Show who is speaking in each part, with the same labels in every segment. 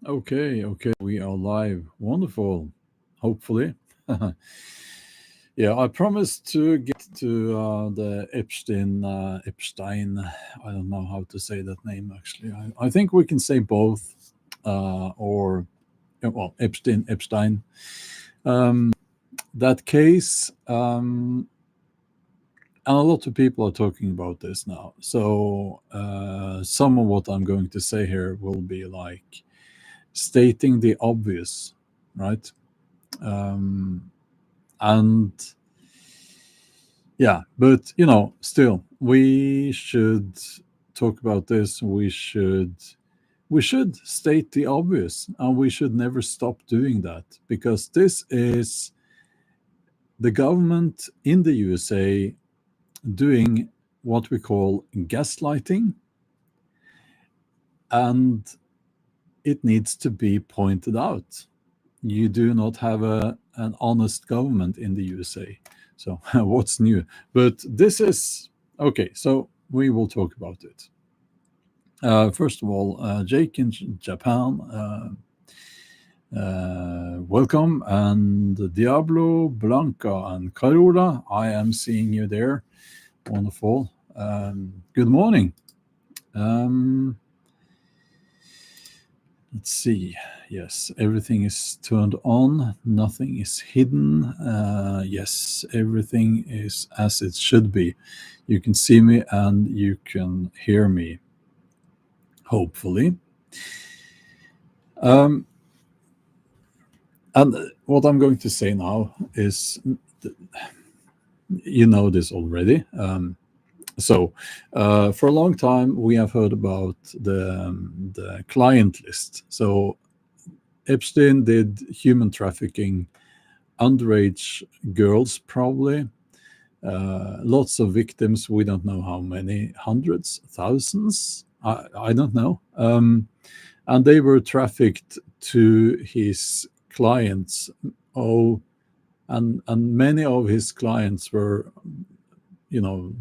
Speaker 1: Okay, we are live. Wonderful. Hopefully. Yeah, I promised to get to the Epstein. I don't know how to say that name actually. I think we can say both, or well, Epstein. That case, and a lot of people are talking about this now. So some of what I'm going to say here will be like stating the obvious, right? And yeah, but still, we should talk about this. We should state the obvious, and we should never stop doing that, because this is the government in the USA doing what we call gaslighting, and it needs to be pointed out. You do not have an honest government in the USA. So what's new? But this is okay. So we will talk about it. First of all, Jake in Japan, welcome, and Diablo, Blanca, and Carola. I am seeing you there. Wonderful. Good morning. Um, Let's see. Yes, everything is turned on. Nothing is hidden. Yes, everything is as it should be. You can see me and you can hear me, hopefully. Um, and what I'm going to say now is, you know this already. So, for a long time, we have heard about the client list. So, Epstein did human trafficking, underage girls, probably. Lots of victims. We don't know how many, hundreds, thousands. I don't know. And they were trafficked to his clients. Oh, and many of his clients were, you know,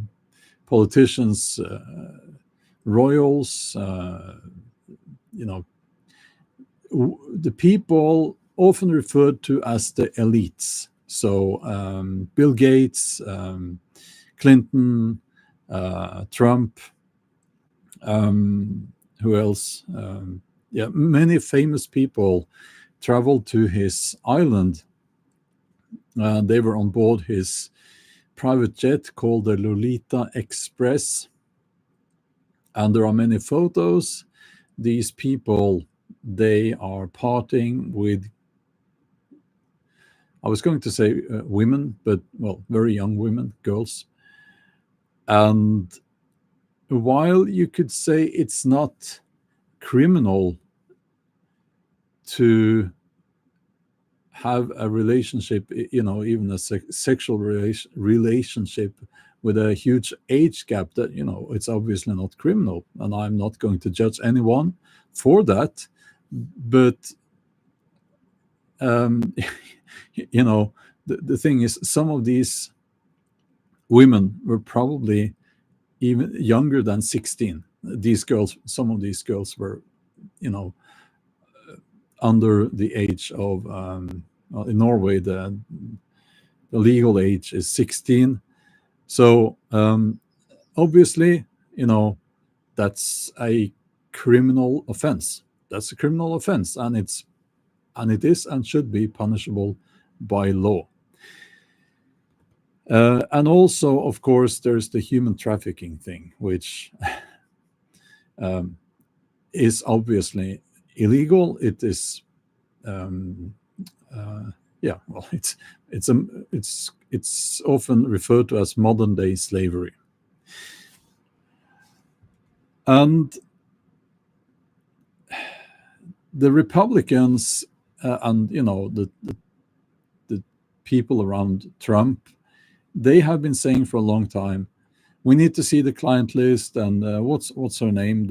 Speaker 1: politicians, royals, you know, the people often referred to as the elites. So Bill Gates, Clinton, Trump, who else? Yeah, many famous people traveled to his island. They were on board his private jet called the Lolita Express. And there are many photos. These people, they are partying with, I was going to say women, but well, very young women, girls. And while you could say it's not criminal to have a relationship, even a sexual relationship with a huge age gap, that, it's obviously not criminal. And I'm not going to judge anyone for that. But, the thing is, some of these women were probably even younger than 16. These girls, some of these girls were, you know, under the age of, in Norway, the legal age is 16. So obviously, that's a criminal offense. That's a criminal offense, and it is and should be punishable by law. And also, of course, there's the human trafficking thing, which is obviously illegal. It is, yeah. Well, it's often referred to as modern day slavery, and the Republicans, and the people around Trump, they have been saying for a long time, we need to see the client list. And what's her name?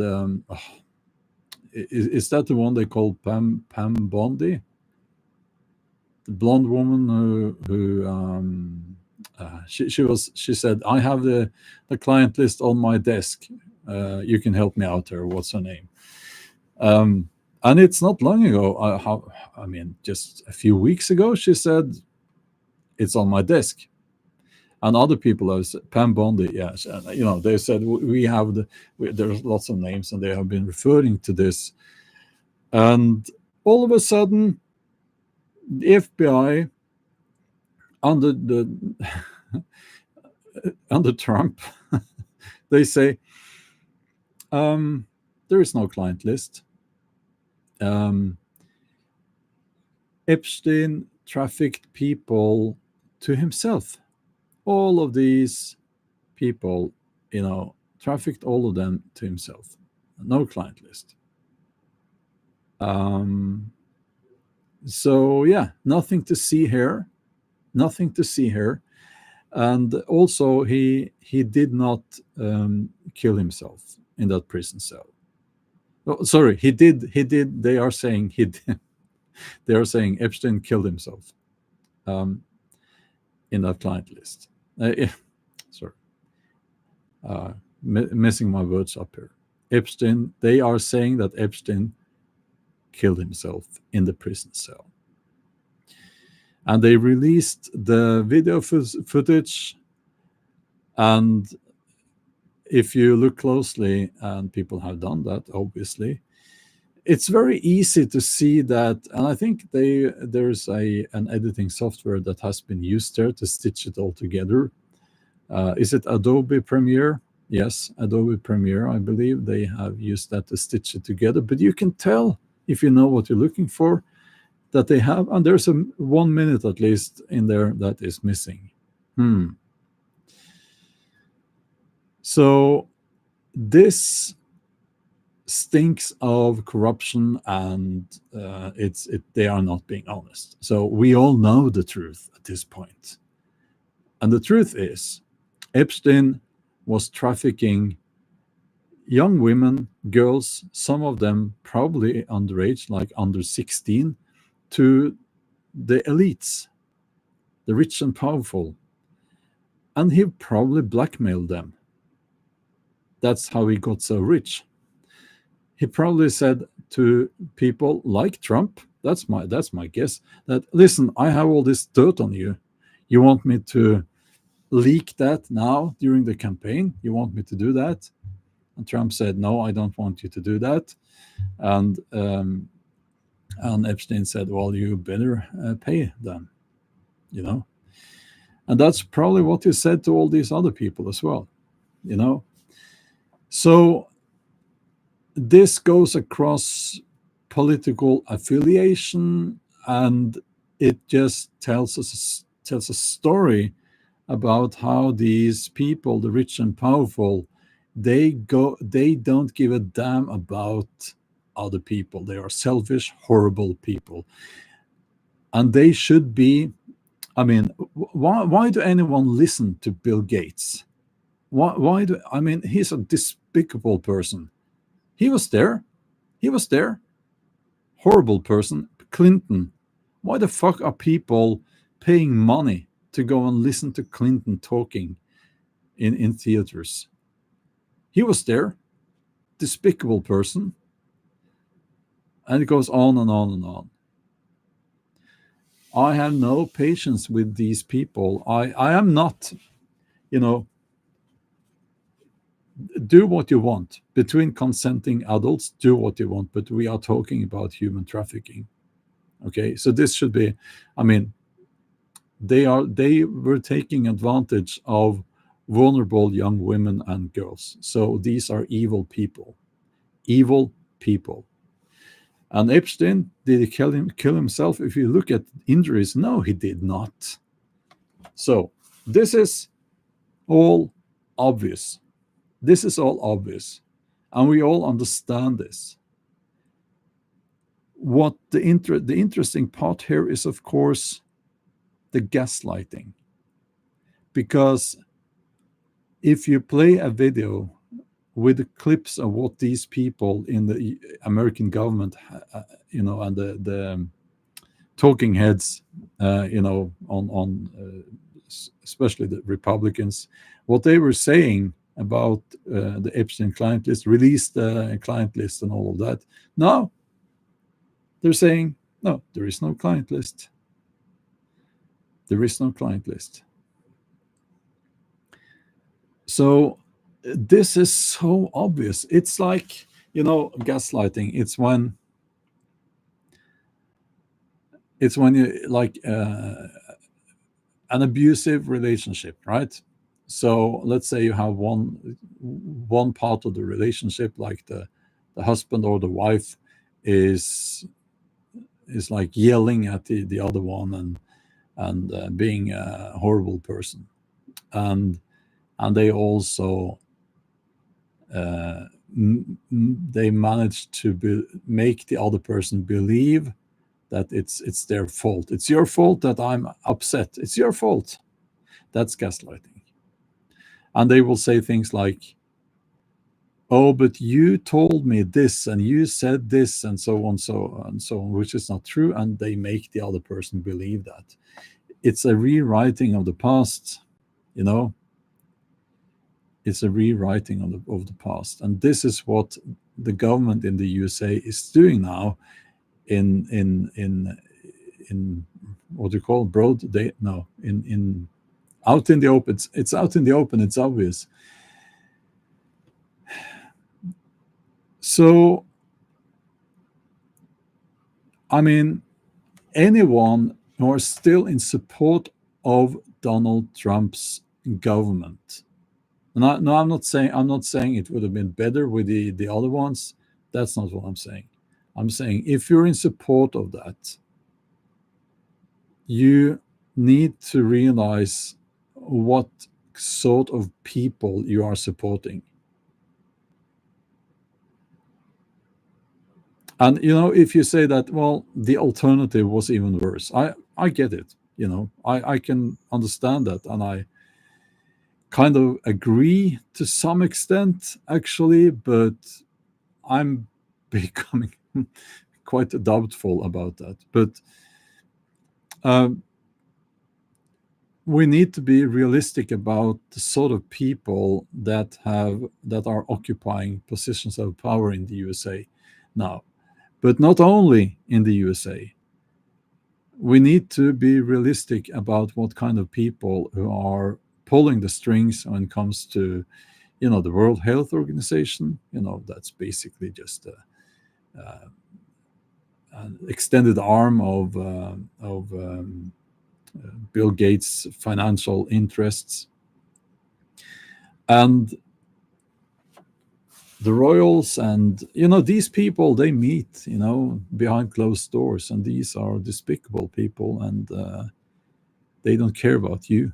Speaker 1: Is that the one they call Pam Bondi, the blonde woman she said, I have the client list on my desk. You can help me out here. What's her name? And it's not long ago. Just a few weeks ago, she said it's on my desk. And other people have said, Pam Bondi, yes, and they said we have there's lots of names, and they have been referring to this. And all of a sudden, the FBI under the under Trump, they say there is no client list. Epstein trafficked people to himself. All of these people, trafficked all of them to himself. No client list. So yeah, nothing to see here. Nothing to see here. And also, he did not kill himself in that prison cell. Oh, sorry, he did. He did. They are saying he did. They are saying Epstein killed himself in that client list. Sorry, messing my words up here. Epstein. They are saying that Epstein killed himself in the prison cell. And they released the video footage. And if you look closely, and people have done that, obviously, it's very easy to see that. And I think there's an editing software that has been used there to stitch it all together. Is it Adobe Premiere? Yes, Adobe Premiere. I believe they have used that to stitch it together. But you can tell, if you know what you're looking for, that they have, and there's 1 minute at least in there that is missing. So this stinks of corruption, and they are not being honest. So we all know the truth at this point. And the truth is, Epstein was trafficking young women, girls, some of them probably underage, like under 16, to the elites, the rich and powerful. And he probably blackmailed them. That's how he got so rich. He probably said to people like Trump, that's my guess, that, listen, I have all this dirt on you. You want me to leak that now during the campaign? You want me to do that? And Trump said, no, I don't want you to do that. And Epstein said, well, you better pay them, And that's probably what he said to all these other people as well, So this goes across political affiliation, and it just tells a story about how these people, the rich and powerful, they don't give a damn about other people. They are selfish, horrible people. And they should be, why do anyone listen to Bill Gates? He's a despicable person. He was there. Horrible person. Clinton. Why the fuck are people paying money to go and listen to Clinton talking in theaters? He was there. Despicable person. And it goes on and on and on. I have no patience with these people. I am not, do what you want. Between consenting adults, do what you want. But we are talking about human trafficking. Okay, so this should be, they were taking advantage of vulnerable young women and girls. So these are evil people. Evil people. And Epstein, did he kill himself? If you look at injuries, no, he did not. So this is all obvious. This is all obvious. And we all understand this. What the interesting part here is, of course, the gaslighting. Because if you play a video with clips of what these people in the American government, and the talking heads, on especially the Republicans, what they were saying about the Epstein client list, released client list and all of that. Now, They're saying, no, there is no client list. There is no client list. So this is so obvious. It's like, gaslighting. It's when you like an abusive relationship, right? So let's say you have one part of the relationship, like the husband or the wife is like yelling at the other one and being a horrible person, and they also they manage to make the other person believe that it's their fault. It's your fault that I'm upset. It's your fault. That's gaslighting. And they will say things like, oh, but you told me this and you said this and so on, which is not true. And they make the other person believe that. It's a rewriting of the past, it's a rewriting of the past. And this is what the government in the USA is doing now in what do you call broad day? No, in out in the open. It's out in the open. It's obvious. So, I mean, anyone who are still in support of Donald Trump's government. No, I'm not saying it would have been better with the other ones. That's not what I'm saying. I'm saying if you're in support of that, you need to realize what sort of people you are supporting. And if you say that, well, the alternative was even worse, I get it. I can understand that, and I kind of agree to some extent, actually, but I'm becoming quite doubtful about that. But we need to be realistic about the sort of people that are occupying positions of power in the USA now. But not only in the USA. We need to be realistic about what kind of people who are pulling the strings when it comes to, the World Health Organization. That's basically just an extended arm of Bill Gates' financial interests. And the royals and, these people, they meet, behind closed doors. And these are despicable people. And they don't care about you.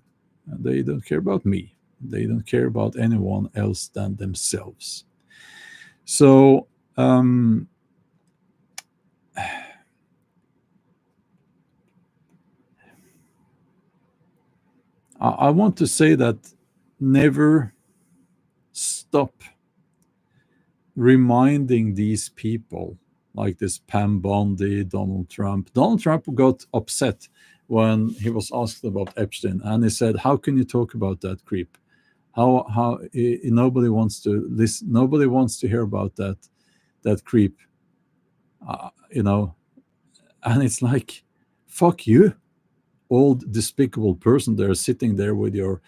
Speaker 1: They don't care about me. They don't care about anyone else than themselves. So, I want to say that never stop reminding these people, like this Pam Bondi, Donald Trump. Donald Trump got upset when he was asked about Epstein, and he said, "How can you talk about that creep? How nobody wants to listen. Nobody wants to hear about that creep." And it's like, fuck you, old despicable person there sitting there with your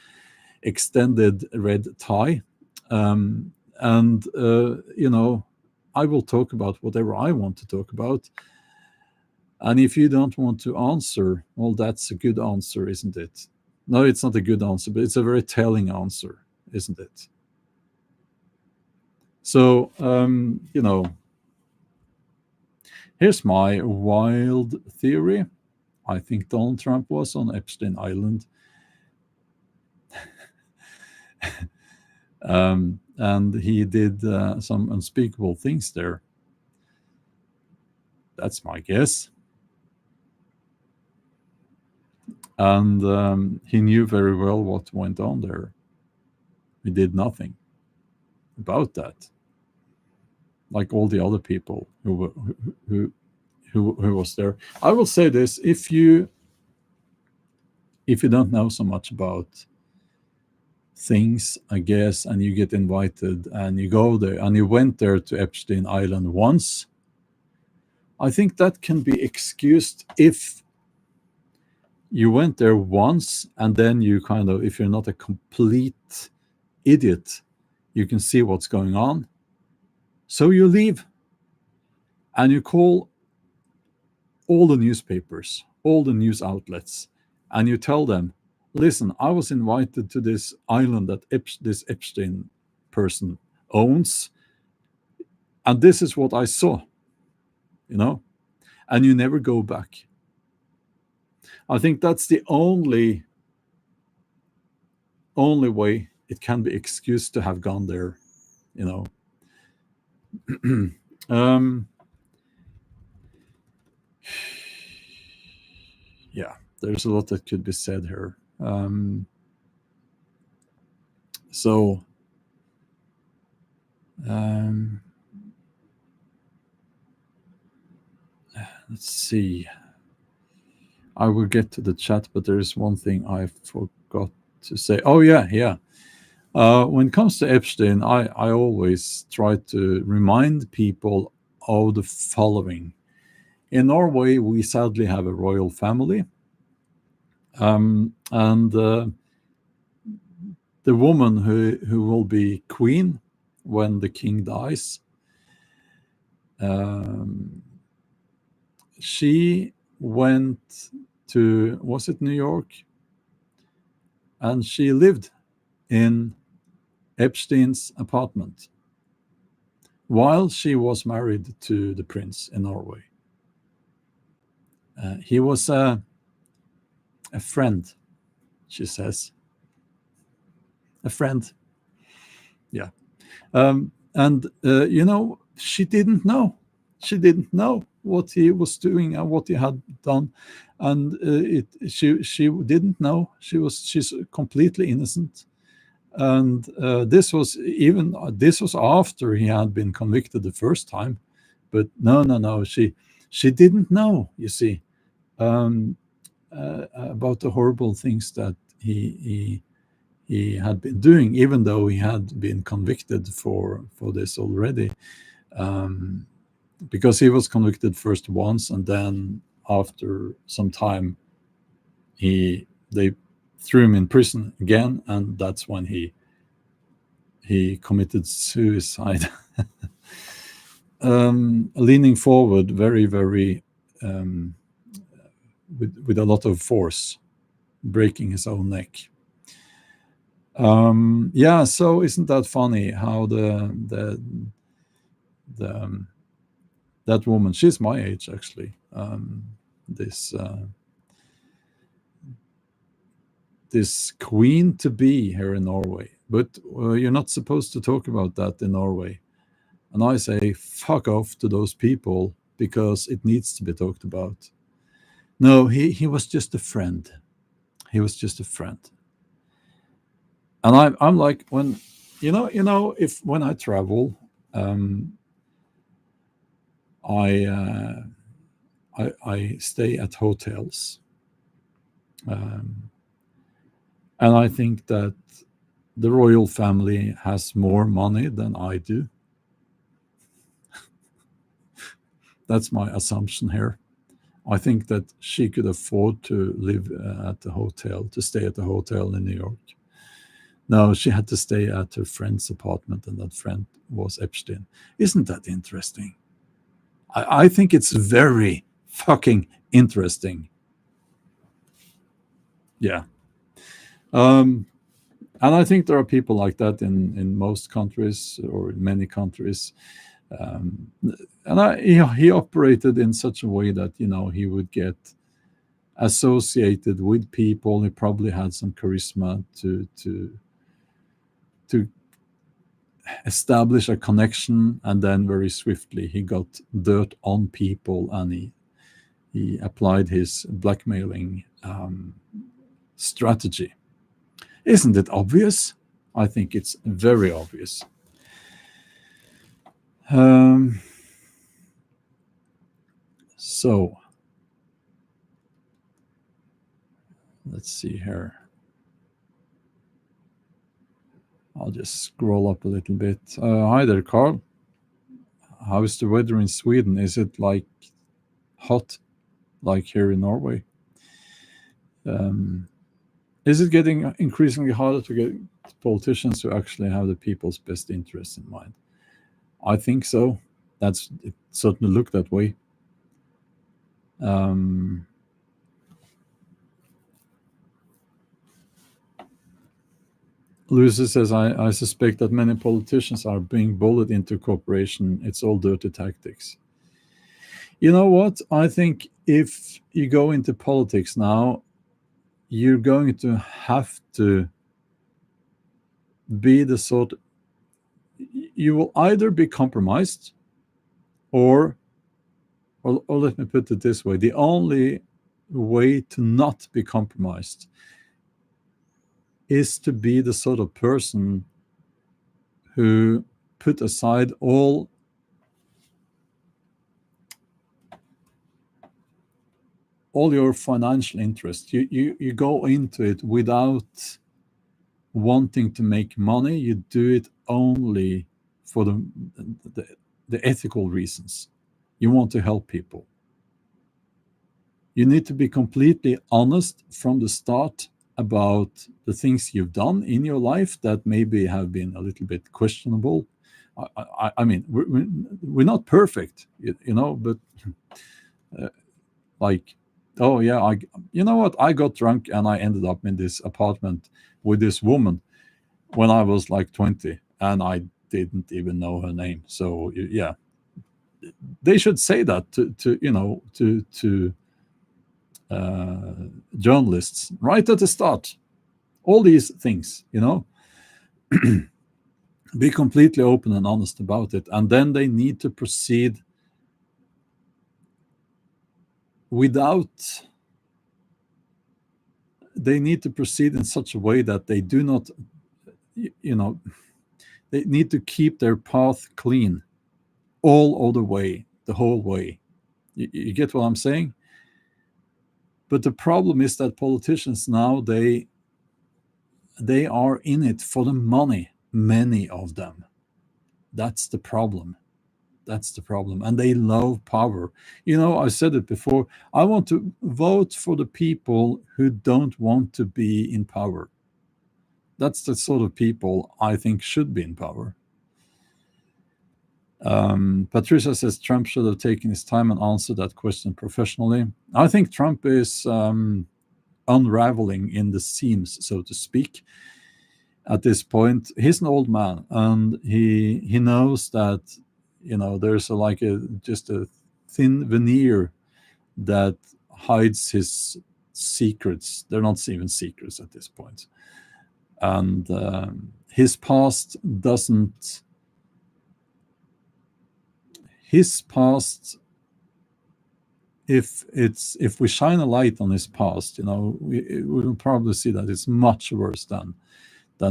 Speaker 1: extended red tie. And I will talk about whatever I want to talk about. And if you don't want to answer, well, that's a good answer, isn't it? No, it's not a good answer, but it's a very telling answer, isn't it? So, here's my wild theory. I think Donald Trump was on Epstein Island. And he did some unspeakable things there. That's my guess. And he knew very well what went on there. He did nothing about that, like all the other people who was there. I will say this: if you don't know so much about things, I guess, and you get invited and you go there and you went there to Epstein Island once, I think that can be excused if you went there once and then you kind of, if you're not a complete idiot, you can see what's going on. So you leave and you call all the newspapers, all the news outlets, and you tell them, listen, I was invited to this island that this Epstein person owns, and this is what I saw, and you never go back. I think that's the only way it can be excused to have gone there, yeah, there's a lot that could be said here. So let's see. I will get to the chat, but there is one thing I forgot to say. Oh, yeah. When it comes to Epstein, I always try to remind people of the following. In Norway, we sadly have a royal family. And the woman who will be queen when the king dies, she went to, was it New York? And she lived in Epstein's apartment while she was married to the prince in Norway. He was a friend, she says. A friend. Yeah. And she didn't know. She didn't know what he was doing and what he had done. And she didn't know. She's completely innocent. And this was after he had been convicted the first time. But no, she didn't know, you see, about the horrible things that he had been doing, even though he had been convicted for this already, because he was convicted first once, and then after some time they threw him in prison again, and that's when he committed suicide. Leaning forward very, very with a lot of force, breaking his own neck. Yeah, so isn't that funny how that woman, she's my age actually, this queen to be here in Norway, but you're not supposed to talk about that in Norway. And I say fuck off to those people, because it needs to be talked about. No, he was just a friend. He was just a friend. And I'm like, when when I travel, I stay at hotels, and I think that the royal family has more money than I do. That's my assumption here. I think that she could afford to live at the hotel, to stay at the hotel in New York. No, she had to stay at her friend's apartment, and that friend was Epstein. Isn't that interesting? I think it's very fucking interesting. Yeah. And I think there are people like that in most countries, or in many countries. And he operated in such a way that he would get associated with people. He probably had some charisma to establish a connection, and then very swiftly he got dirt on people, and he applied his blackmailing strategy. Isn't it obvious? I think it's very obvious. So let's see here. I'll just scroll up a little bit. Hi there, Carl. How is the weather in Sweden? Is it like hot like here in Norway. Is it getting increasingly harder to get politicians to actually have the people's best interests in mind? I think so. It certainly looked that way. Lucy says, I suspect that many politicians are being bullied into cooperation. It's all dirty tactics. You know what? I think if you go into politics now, you're going to have to be the sort. You will either be compromised, or let me put it this way: the only way to not be compromised is to be the sort of person who put aside all your financial interest. You go into it without wanting to make money. You do it only for the ethical reasons. You want to help people. You need to be completely honest from the start about the things you've done in your life that maybe have been a little bit questionable. I mean, we're not perfect, but like, oh yeah, you know what? I got drunk and I ended up in this apartment with this woman when I was like 20, and I didn't even know her name. So yeah, they should say that to journalists right at the start. All these things, be completely open and honest about it, and then they need to proceed they need to proceed in such a way that they do not, they need to keep their path clean all the way, the whole way. You get what I'm saying? But the problem is that politicians now, they are in it for the money, many of them. That's the problem. And they love power. I said it before. I want to vote for the people who don't want to be in power. That's the sort of people I think should be in power. Patricia says Trump should have taken his time and answered that question professionally. I think Trump is unraveling in the seams, so to speak, at this point. He's an old man, and he knows that there's just a thin veneer that hides his secrets. They're not even secrets at this point. And his past, if we shine a light on his past, we will probably see that it's much worse than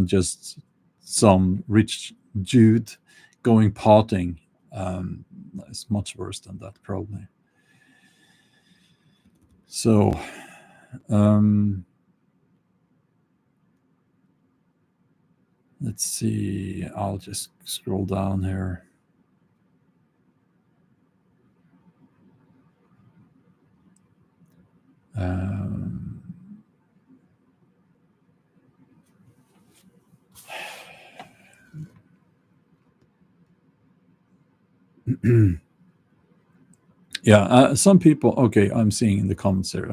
Speaker 1: just some rich dude going partying. It's much worse than that, probably. So let's see. I'll just scroll down here. Yeah, some people. Okay, I'm seeing in the comments here.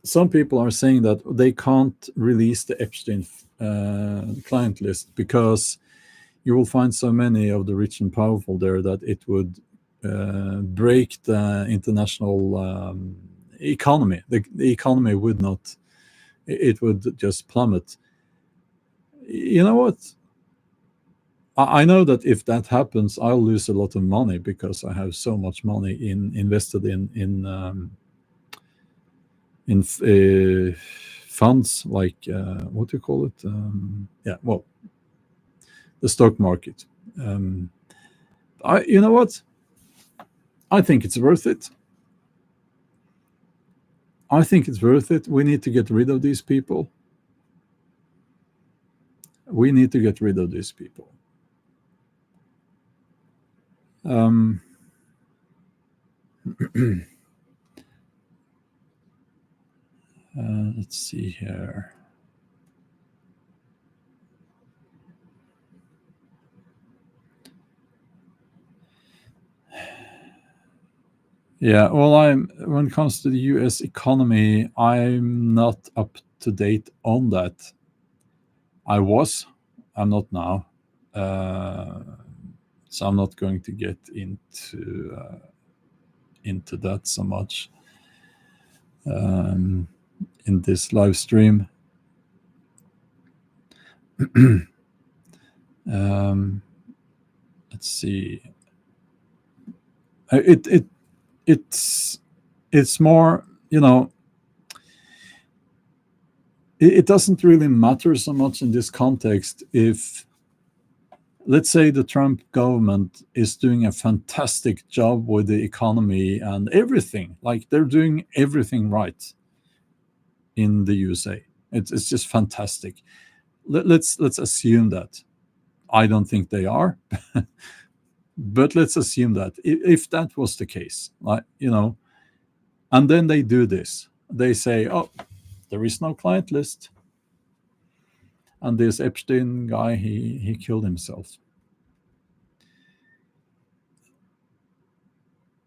Speaker 1: Some people are saying that they can't release the Epstein client list because you will find so many of the rich and powerful there that it would break the international economy. The economy would not. It would just plummet. You know what? I know that if that happens, I'll lose a lot of money because I have so much money invested in funds like what do you call it? The stock market. You know what? I think it's worth it. We need to get rid of these people. Um, let's see here. Yeah, well, when it comes to the U.S. economy, I'm not up to date on that. I'm not now. So I'm not going to get into that so much in this live stream. Let's see. It's more, it doesn't really matter so much in this context if, let's say, the Trump government is doing a fantastic job with the economy and everything, like they're doing everything right in the USA. It's just fantastic. Let's assume that. I don't think they are, but let's assume that if that was the case, like, and then they do this, they say, oh, there is no client list, and this Epstein guy, he killed himself.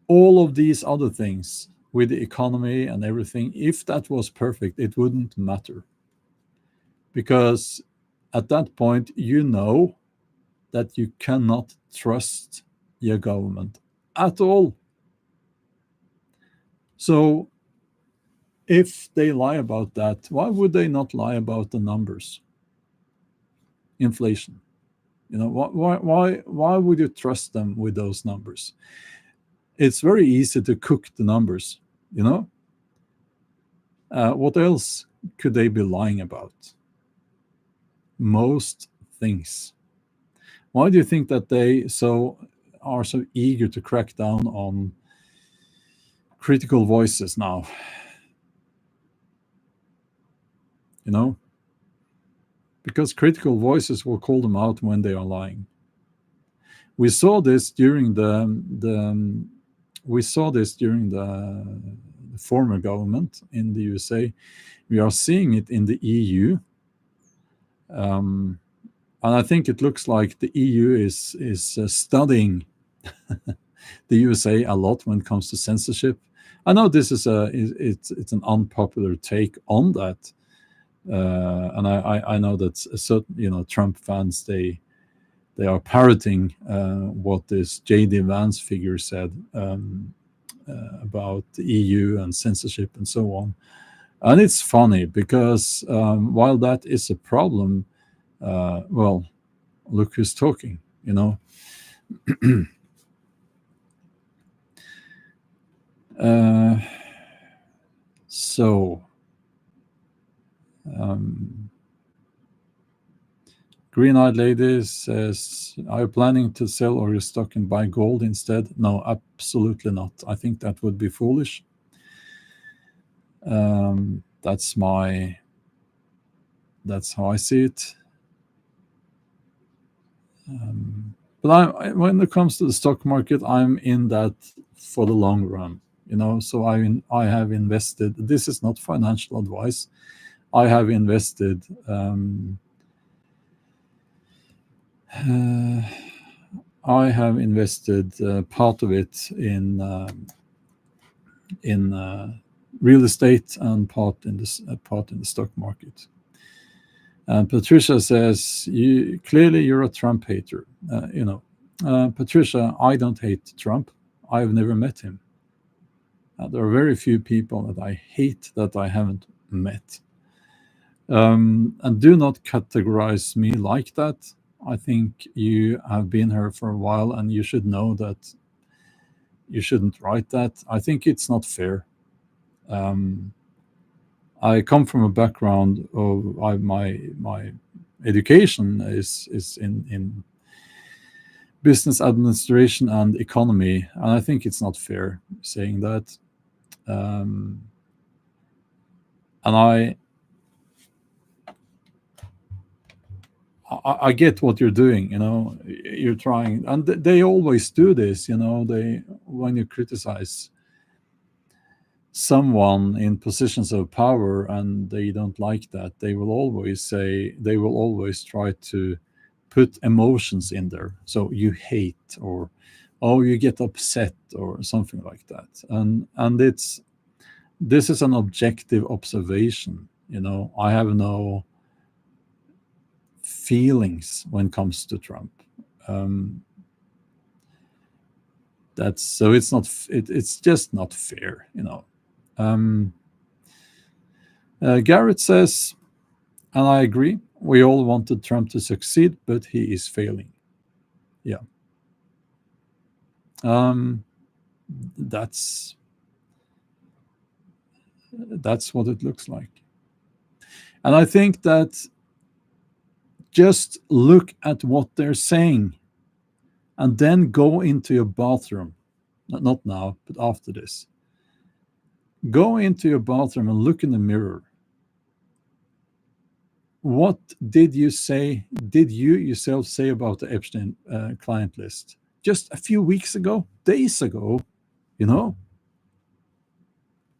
Speaker 1: All of these other things with the economy and everything, if that was perfect, it wouldn't matter, because at that point you know that you cannot trust your government at all. So if they lie about that, why would they not lie about the numbers? Inflation. Why would you trust them with those numbers? It's very easy to cook the numbers. What else could they be lying about? Most things. Why do you think that they are so eager to crack down on critical voices now? Because critical voices will call them out when they are lying. We saw this during the former government in the USA. We are seeing it in the EU, and I think it looks like the EU is studying the USA a lot when it comes to censorship. I know this is it's an unpopular take on that, and I know that certain Trump fans, they are parroting what this J.D. Vance figure said about the EU and censorship and so on. And it's funny because while that is a problem, well, look who's talking, So, Green-eyed lady says, are you planning to sell or you stock and buy gold instead? No, absolutely not. I think that would be foolish. That's how I see it. But when it comes to the stock market, I'm in that for the long run. So I have invested. This is not financial advice. I have invested. I have invested part of it in real estate and part in the stock market. And Patricia says, you're a Trump hater. Patricia, I don't hate Trump. I've never met him. There are very few people that I hate that I haven't met. And do not categorize me like that. I think you have been here for a while and you should know that you shouldn't write that. I think it's not fair. I come from a background of my education is in business administration and economy, and I think it's not fair saying that. And I get what you're doing. You're trying, and they always do this. They when you criticize someone in positions of power and they don't like that, they will always try to put emotions in there. So you hate, or oh, you get upset, or something like that. And this is an objective observation. I have no feelings when it comes to Trump. Um, that's so it's just not fair. Um, Garrett says, and I agree, we all wanted Trump to succeed, but he is failing. Yeah. Um, that's what it looks like. And I think that just look at what they're saying and then go into your bathroom. Not now, but after this. Go into your bathroom and look in the mirror. What did you yourself say about the Epstein client list just a few weeks ago, days ago?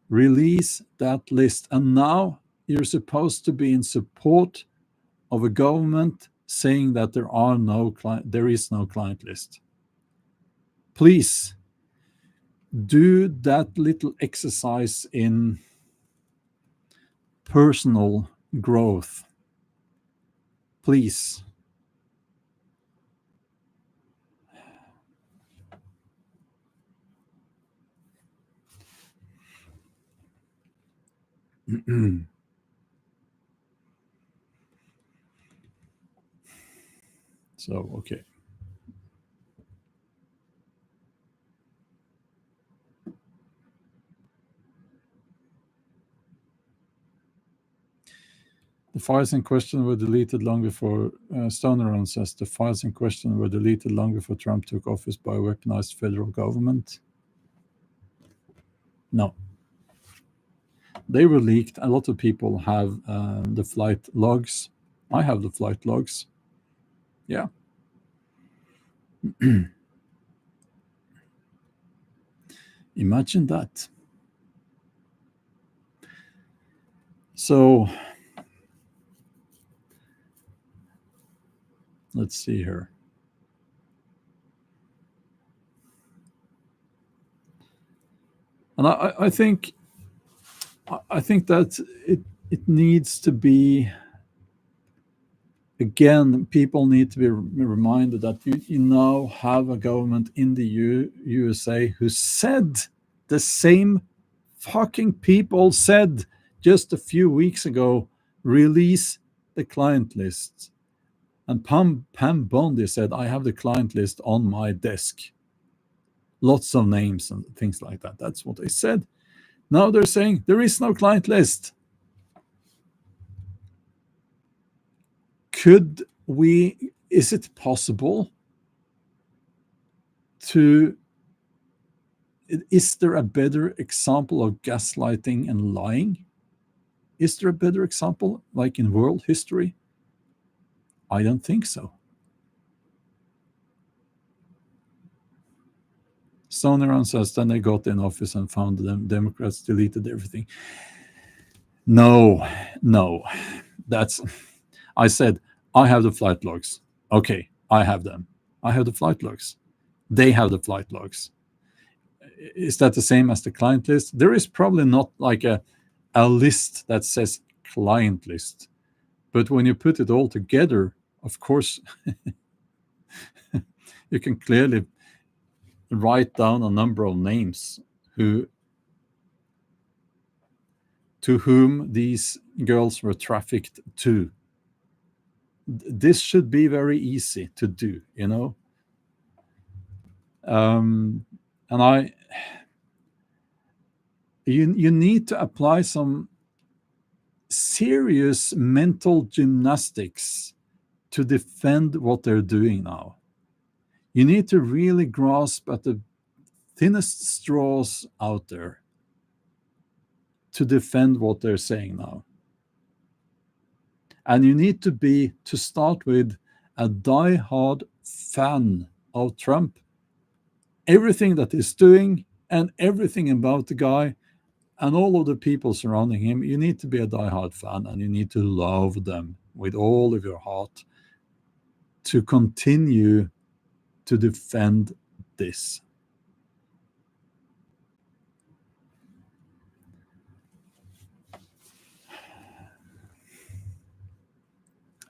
Speaker 1: Release that list. And now you're supposed to be in support of a government saying that there is no client list. Please do that little exercise in personal growth. Please. So, okay. The files in question were deleted long before Stoneron says the files in question were deleted long before Trump took office by a weaponized federal government. No. They were leaked. A lot of people have the flight logs. I have the flight logs. Yeah. Imagine that. So let's see here. And I think that it needs to be, again, people need to be reminded that you now have a government in the USA who said the same fucking people said just a few weeks ago, release the client list. And Pam Bondi said, I have the client list on my desk. Lots of names and things like that. That's what they said. Now they're saying there is no client list. Is it possible is there a better example of gaslighting and lying? Is there a better example, like in world history? I don't think so. Stoneron says, then they got in office and found the Democrats deleted everything. No. I said, I have the flight logs. Okay, I have them. I have the flight logs. They have the flight logs. Is that the same as the client list? There is probably not like a list that says client list. But when you put it all together, of course, you can clearly write down a number of names to whom these girls were trafficked to. This should be very easy to do, and you need to apply some serious mental gymnastics to defend what they're doing now. You need to really grasp at the thinnest straws out there to defend what they're saying now. And you need to start with a die-hard fan of Trump, everything that he's doing and everything about the guy and all of the people surrounding him, you need to be a die-hard fan and you need to love them with all of your heart to continue to defend this.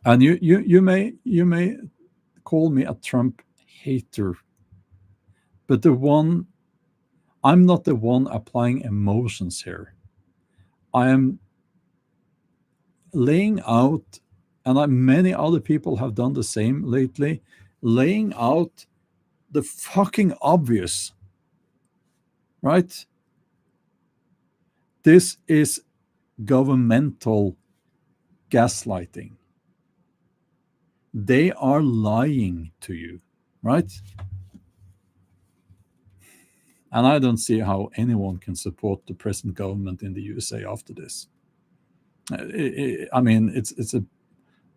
Speaker 1: And you may call me a Trump hater, but I'm not the one applying emotions here. I am laying out, and many other people have done the same lately, laying out the fucking obvious, right? This is governmental gaslighting. They are lying to you, right? And I don't see how anyone can support the present government in the USA after this. I mean, it's a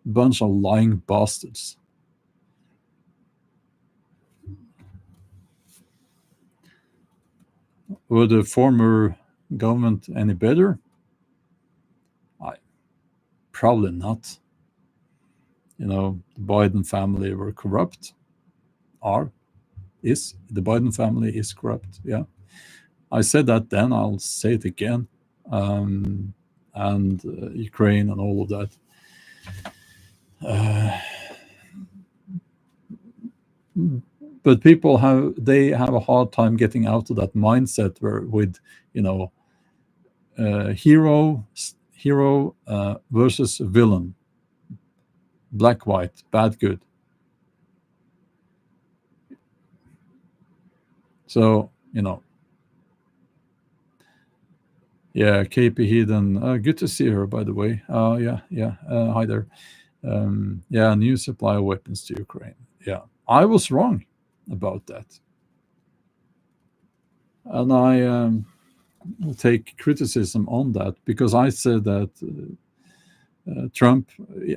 Speaker 1: bunch of lying bastards. Were the former government any better? Probably not. You know, the Biden family were corrupt. The Biden family is corrupt. Yeah, I said that then. I'll say it again. And Ukraine and all of that. But people have a hard time getting out of that mindset with hero versus villain, black white, bad good. So yeah, KP Heathen, good to see her, by the way. Hi there. New supply of weapons to Ukraine. Yeah, I was wrong about that, and I will take criticism on that, because I said that Trump,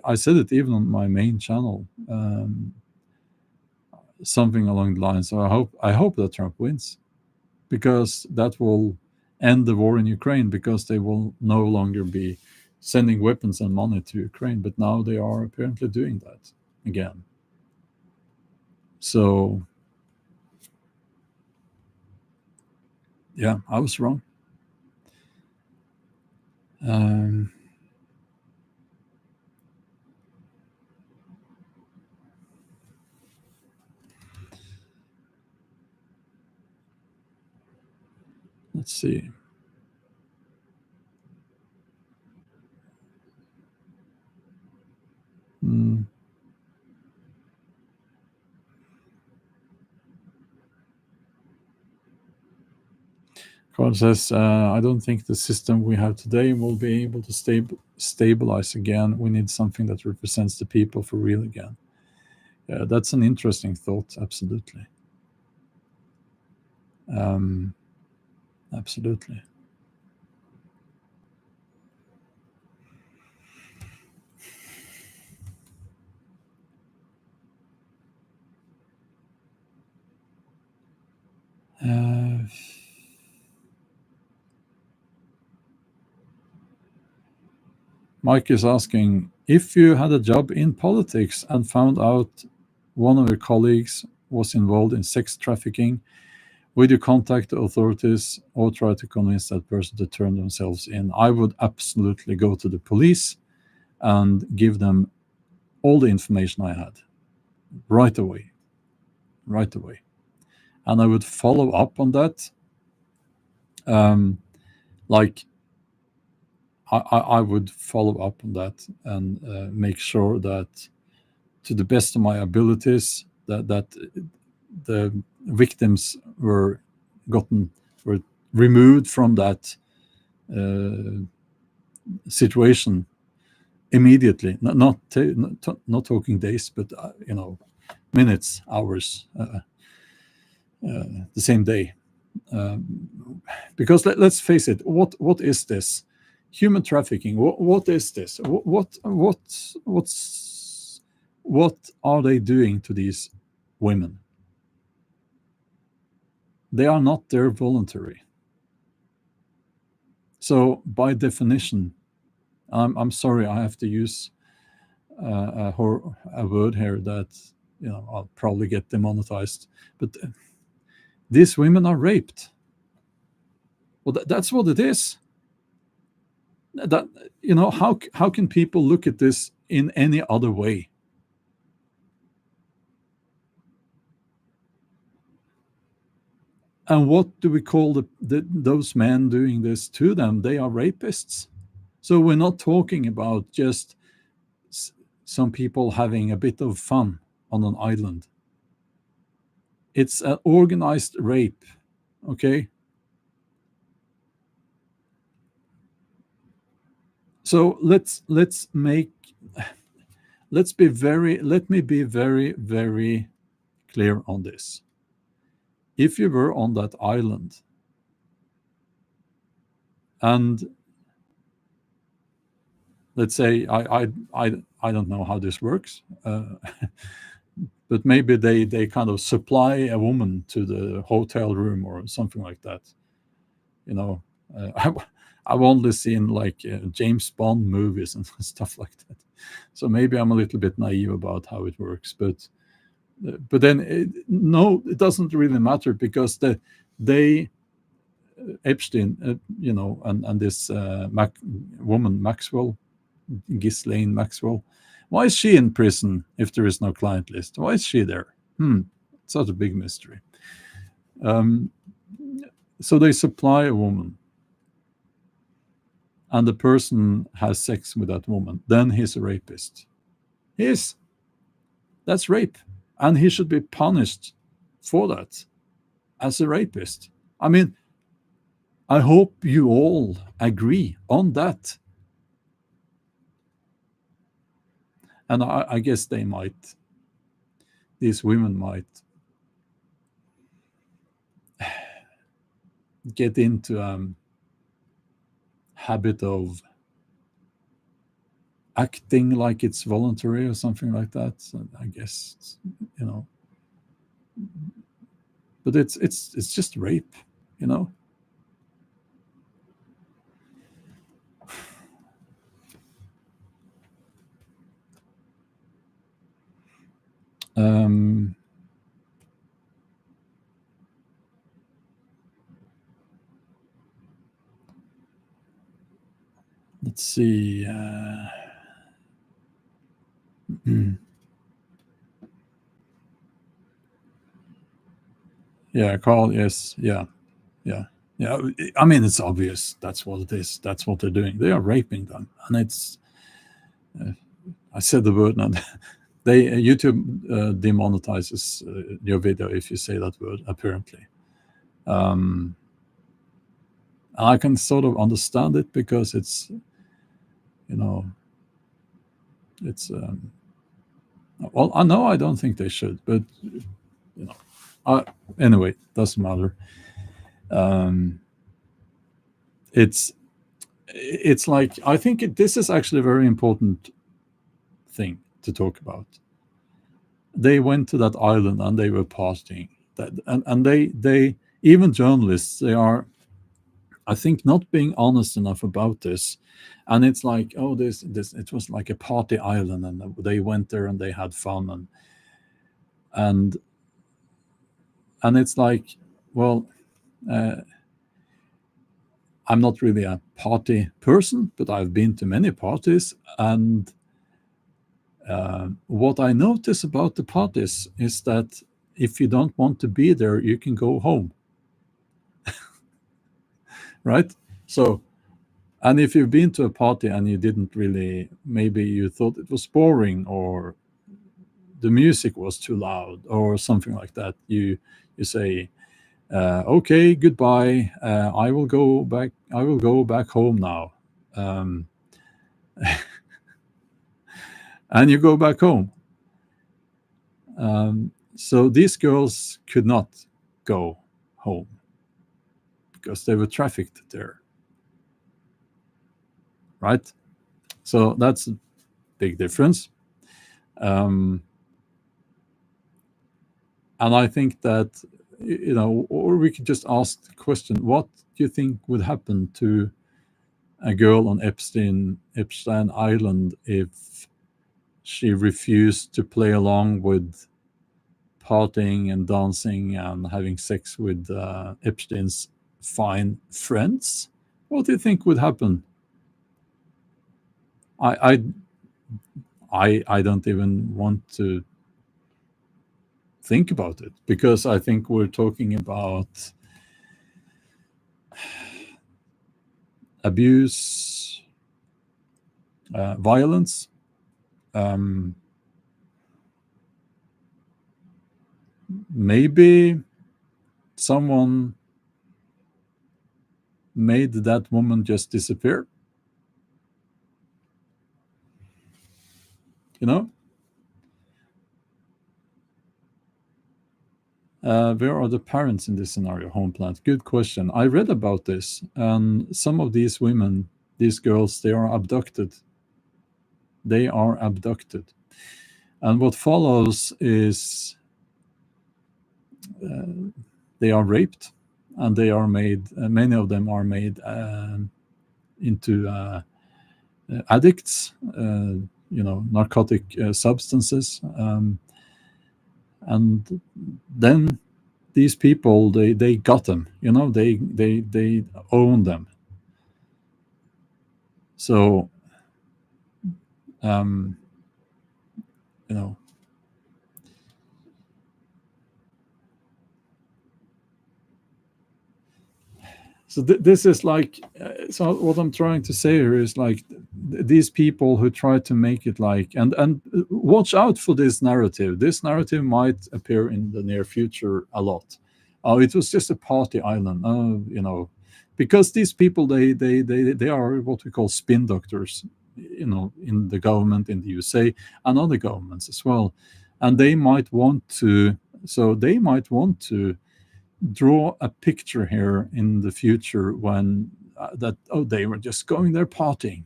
Speaker 1: I said it even on my main channel, something along the lines. So I hope that Trump wins, because that will end the war in Ukraine, because they will no longer be sending weapons and money to Ukraine, but now they are apparently doing that again. So yeah, I was wrong. Let's see. Carl says, I don't think the system we have today will be able to stabilize again. We need something that represents the people for real again. Yeah, that's an interesting thought. Absolutely. Absolutely. Mike is asking, if you had a job in politics and found out one of your colleagues was involved in sex trafficking, would you contact the authorities or try to convince that person to turn themselves in? I would absolutely go to the police and give them all the information I had right away. And I would follow up on that. I would follow up on that and make sure that, to the best of my abilities, that the victims were removed from that situation immediately. Not talking days, but minutes, hours, the same day. Because let's face it, what is this? Human trafficking. What is this? what are they doing to these women? They are not there voluntary. So by definition, I'm sorry, I have to use a word here that I'll probably get demonetized, but these women are raped. Well, that's what it is. That how can people look at this in any other way? And what do we call those men doing this to them? They are rapists. So we're not talking about just some people having a bit of fun on an island. It's an organized rape, okay? So let me be very, very clear on this. If you were on that island and let's say I don't know how this works, but maybe they kind of supply a woman to the hotel room or something like that. I've only seen like James Bond movies and stuff like that, so maybe I'm a little bit naive about how it works. But then no, it doesn't really matter, because they Epstein, and this woman Maxwell, Ghislaine Maxwell. Why is she in prison if there is no client list? Why is she there? Such a big mystery. So they supply a woman, and the person has sex with that woman. Then he's a rapist. That's rape, and he should be punished for that as a rapist. I mean, I hope you all agree on that. And I guess these women might get into a habit of acting like it's voluntary or something like that. So I guess, but it's just rape, you know. Let's see. Yeah, Carl. Yes. Yeah. I mean, it's obvious. That's what it is. That's what they're doing. They are raping them, and it's. I said the word now. YouTube demonetizes your video if you say that word. Apparently, I can sort of understand it, because it's, it's. Well, I know I don't think they should, but anyway, doesn't matter. It's like, I think this is actually a very important thing to talk about. They went to that island and they were partying. And they even journalists, they are, I think, not being honest enough about this. And it's like, oh, this it was like a party island, and they went there and they had fun, and it's like, well, I'm not really a party person, but I've been to many parties, and what I notice about the parties is that if you don't want to be there, you can go home. Right? So, and if you've been to a party and you didn't really, maybe you thought it was boring, or the music was too loud, or something like that, you say, okay, goodbye. I will go back home now. And you go back home. So these girls could not go home because they were trafficked there. Right? So that's a big difference. Um, and I think that, or we could just ask the question: what do you think would happen to a girl on Epstein Island if she refused to play along with partying and dancing and having sex with Epstein's fine friends? What do you think would happen? I I don't even want to think about it, because I think we're talking about abuse, violence. Um, Maybe someone made that woman just disappear. You know, where are the parents in this scenario? Home plant. Good question. I read about this, and some of these women, these girls, they are abducted. They are abducted, and what follows is they are raped, and they are made. Many of them are made into addicts. Narcotic substances, and then these people, they got them. They own them. So um, you know so this is like, so what I'm trying to say here is like, these people who try to make it like, and watch out for this narrative. This narrative might appear in the near future a lot. Oh, it was just a party island. Because these people, they are what we call spin doctors, in the government in the USA and other governments as well. And they might want to, draw a picture here in the future when that, oh, they were just going there partying.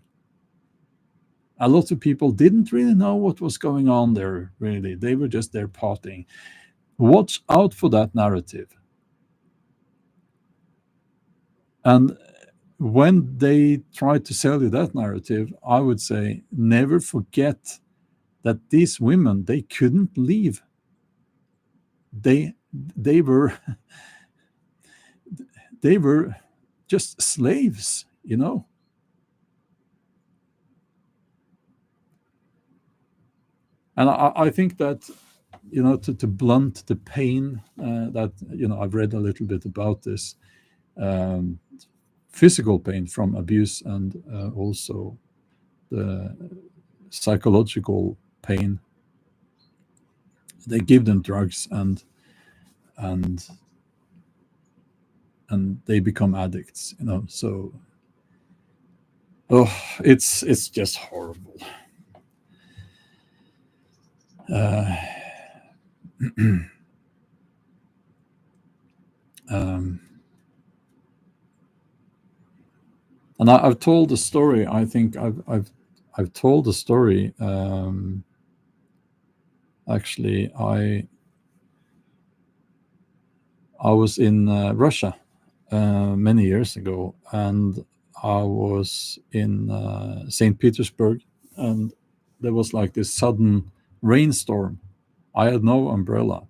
Speaker 1: A lot of people didn't really know what was going on there, really. They were just there partying. Watch out for that narrative. And when they try to sell you that narrative, I would say never forget that these women, they couldn't leave. They were they were just slaves. And I think that, to blunt the pain, that, I've read a little bit about this, um, physical pain from abuse, and also the psychological pain. They give them drugs, and they become addicts. So, oh, it's just horrible. uh, um, and I've told the story. I think I've told the story. Actually, I was in Russia many years ago, and I was in St. Petersburg, and there was like this sudden rainstorm. I had no umbrella,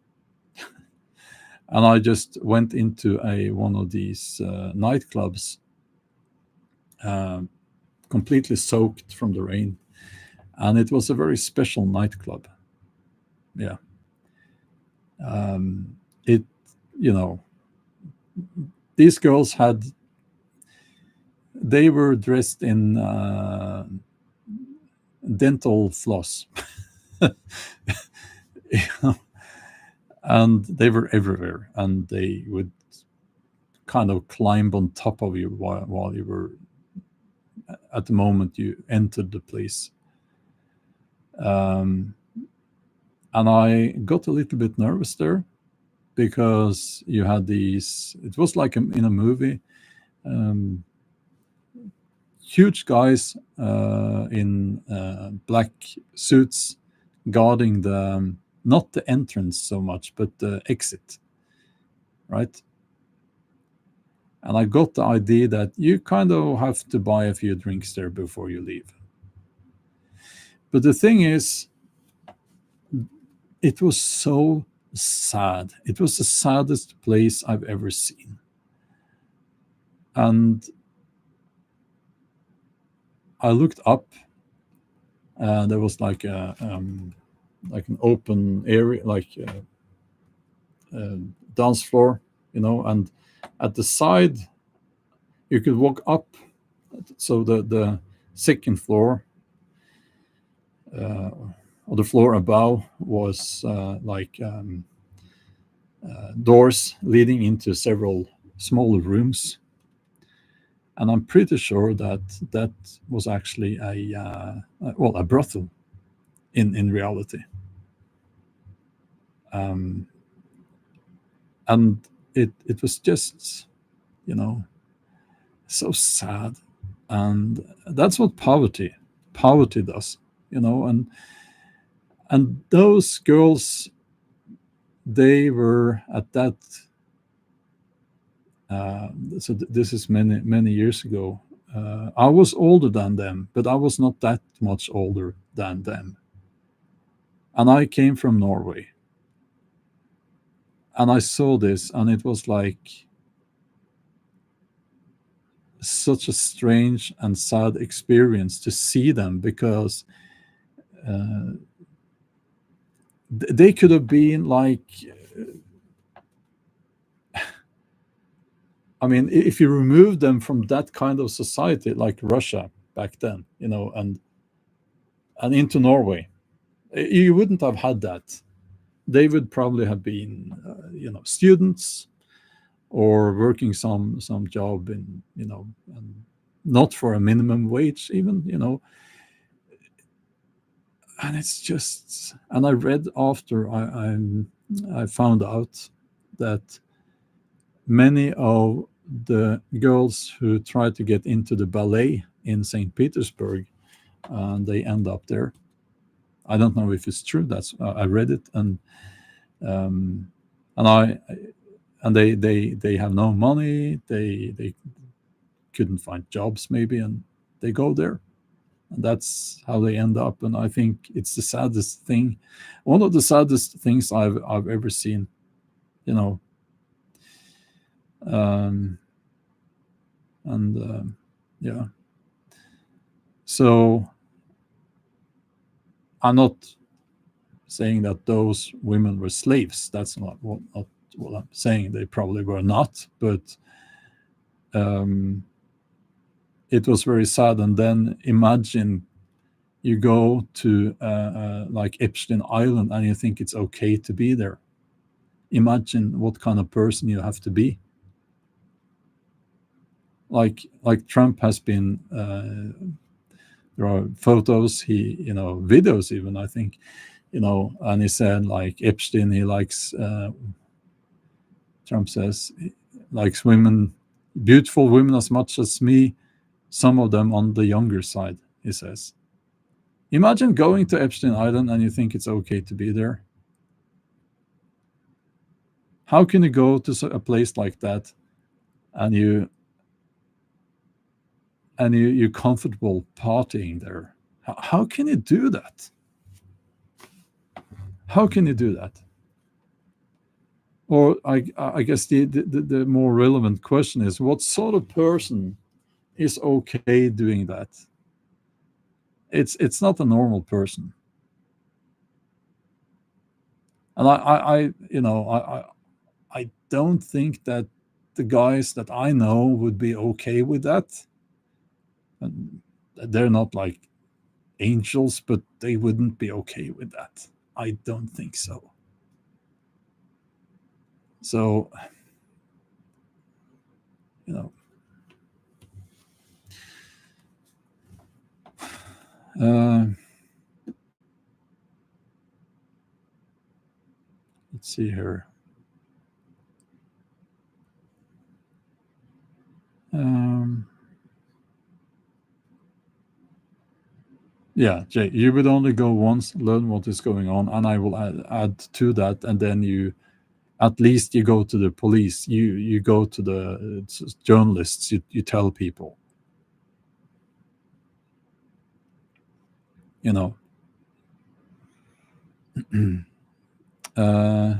Speaker 1: and I just went into one of these nightclubs, uh, completely soaked from the rain, and it was a very special nightclub. Yeah, it you know these girls they were dressed in dental floss. And they were everywhere, and they would kind of climb on top of you while you were, at the moment you entered the place. um, and I got a little bit nervous there, because you had these, it was like in a movie, um, huge guys in black suits, guarding the not the entrance so much, but the exit, right? And I got the idea that you kind of have to buy a few drinks there before you leave. But the thing is, it was so sad. It was the saddest place I've ever seen. And I looked up, and there was like an open area, like a dance floor, and at the side you could walk up. So the second floor, or the floor above, was doors leading into several smaller rooms, and I'm pretty sure that that was actually a brothel in reality. um, and it was just, you know so sad. And that's what poverty does, and those girls, they were at that. This is many years ago. I was older than them, but I was not that much older than them, and I came from Norway, and I saw this, and it was like such a strange and sad experience to see them, because uh, they could have been like, I mean, if you remove them from that kind of society like Russia back then, and into Norway, you wouldn't have had that. They would probably have been, students, or working some job in, and not for a minimum wage even, and it's just. And I read after I found out that many of the girls who try to get into the ballet in St. Petersburg, and they end up there. I don't know if it's true. That's I read it, um, and they have no money. They couldn't find jobs maybe, and they go there, and that's how they end up. And I think it's the saddest thing, one of the saddest things I've ever seen. You know, um, and yeah. So I'm not saying that those women were slaves. That's not what I'm saying. They probably were not, but um, it was very sad. And then imagine you go to like Epstein Island, and you think it's okay to be there. Imagine what kind of person you have to be. Like Trump has been. There are photos, videos even, I think, and he said like Epstein, he likes. Trump says he likes women, beautiful women as much as me. Some of them on the younger side, he says. Imagine going to Epstein Island and you think it's okay to be there. How can you go to a place like that, and you're comfortable partying there? How can you do that? How can you do that? Or I guess the more relevant question is, what sort of person is okay doing that? It's not a normal person. And I don't think that the guys that I know would be okay with that. And they're not like angels, but they wouldn't be okay with that. I don't think so. So, you know, uh, let's see here. Um, Yeah, Jay, you would only go once, learn what is going on, and I will add to that, and then you at least you go to the police, you go to the journalists, you tell people, you know. uh,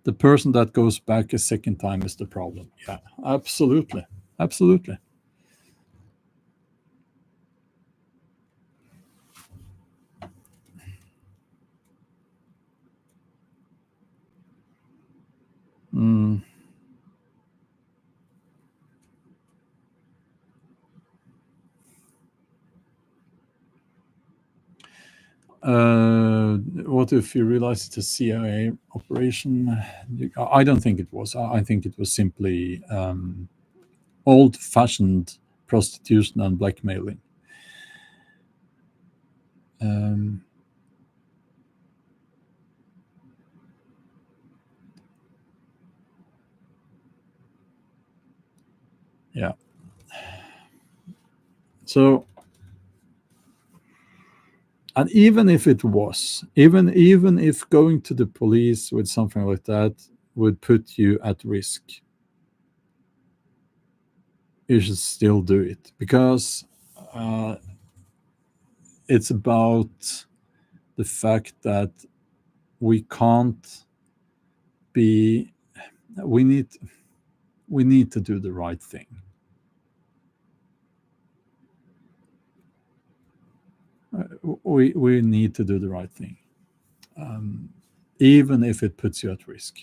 Speaker 1: the person that goes back a second time is the problem. Yeah, absolutely, absolutely. Mm. What if you realize it's a CIA operation? I don't think it was. I think it was simply old-fashioned prostitution and blackmailing. Um, yeah. So, and even if it was, even if going to the police with something like that would put you at risk, you should still do it, because uh, it's about the fact that we can't be we need we need to do the right thing. We need to do the right thing, um, even if it puts you at risk.